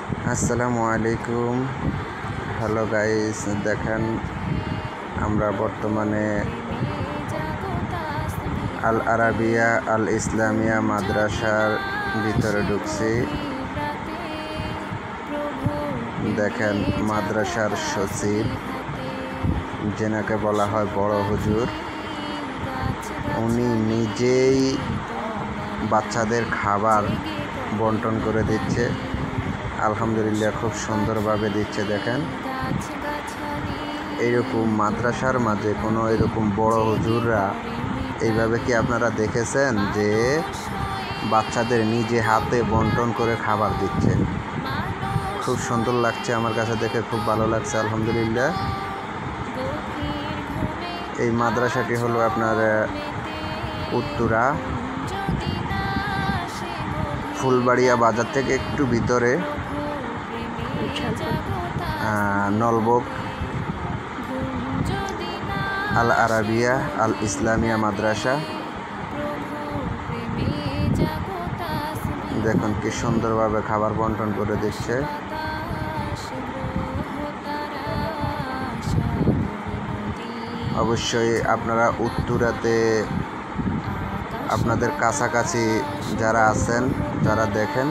আসসালামু আলাইকুম। Hello guys, দেখেন আমরা বর্তমানে আল আরাবিয়া আল ইসলামিয়া মাদ্রাসার ভিতরে ঢুকছি। দেখেন মাদ্রাসার সচিব, যেনাকে বলা হয় বড় হুজুর, উনি নিজেই বাচ্চাদের খাবার বন্টন করে দিচ্ছে। আলহামদুলিল্লাহ, খুব সুন্দরভাবে দিচ্ছে। দেখেন এইরকম মাদ্রাসার মাঝে কোনো এরকম বড় হুজুররা এইভাবে কি আপনারা দেখেছেন যে বাচ্চাদের নিজে হাতে বন্টন করে খাবার দিচ্ছে? খুব সুন্দর লাগছে, আমার কাছে দেখে খুব ভালো লাগছে। আলহামদুলিল্লাহ। এই মাদ্রাসাটি হলো আপনার উত্তরা ফুলবাড়িয়া বাজার থেকে একটু ভিতরে, নলবগ আল আরাবিয়া আল ইসলামিয়া মাদ্রাসা। দেখুন কি সুন্দরভাবে খাবার বন্টন করে দিচ্ছে। অবশ্যই আপনারা উত্তরাতে আপনাদের কাছাকাছি যারা আছেন, যারা দেখেন,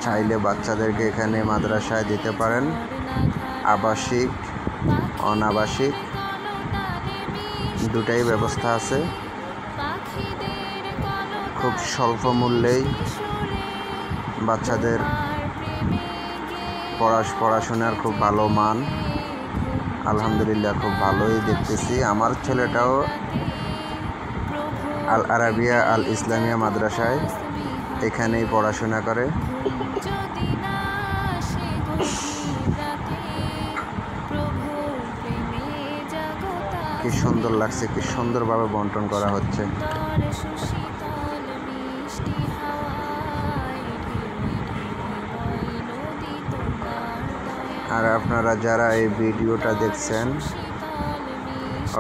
চাইলে বাচ্চাদেরকে এখানে মাদ্রাসায় দিতে পারেন। আবাসিক, অনাবাসিক দুটাই ব্যবস্থা আছে। খুব স্বল্প মূল্যেই বাচ্চাদের পড়াশোনার খুব ভালো মান। আলহামদুলিল্লাহ, খুব ভালোই দেখতেছি। আমার ছেলেটাও আল আরাবিয়া আল ইসলামিয়া মাদ্রাসায় এখানেই পড়াশোনা করে। কি সুন্দর লাগছে, কি সুন্দরভাবে বন্টন করা হচ্ছে। আর আপনারা যারা এই ভিডিওটা দেখছেন,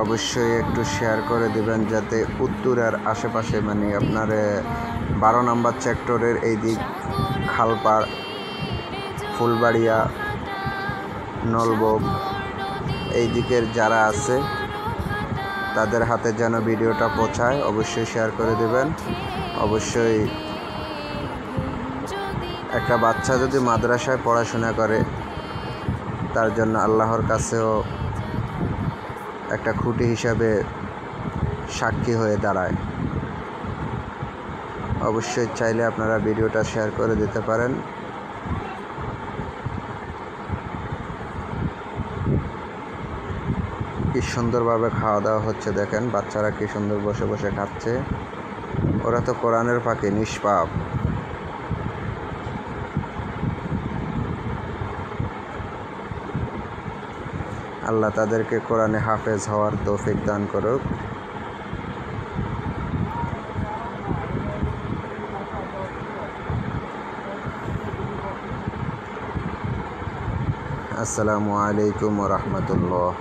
অবশ্যই একটু শেয়ার করে দিবেন, যাতে উত্তরার আশেপাশে, মানে আপনার 12 নম্বর সেক্টরের এই দিক, খালপাড়, ফুলবাড়িয়া, নলবগ এই দিকের যারা আছে তাদের হাতে যেন ভিডিওটা পৌঁছায়। অবশ্যই শেয়ার করে দিবেন। অবশ্যই একটা বাচ্চা যদি মাদ্রাসায় পড়াশোনা করে, তার জন্য আল্লাহর কাছেও একটা খুঁটি হিসাবে সাক্ষী হয়ে দাঁড়ায়। অবশ্যই চাইলে আপনারা ভিডিওটা শেয়ার করে দিতে পারেন। কি সুন্দরভাবে খাওয়া দাওয়া হচ্ছে, দেখেন বাচ্চারা কি সুন্দর বসে বসে খাচ্ছে। ওরা তো কোরআনের ফাঁকে নিষ্পাপ। আল্লাহ তাদেরকে কোরআনে হাফেজ হওয়ার তৌফিক দান করুক। আসসালামু আলাইকুম ওয়া রাহমাতুল্লাহ।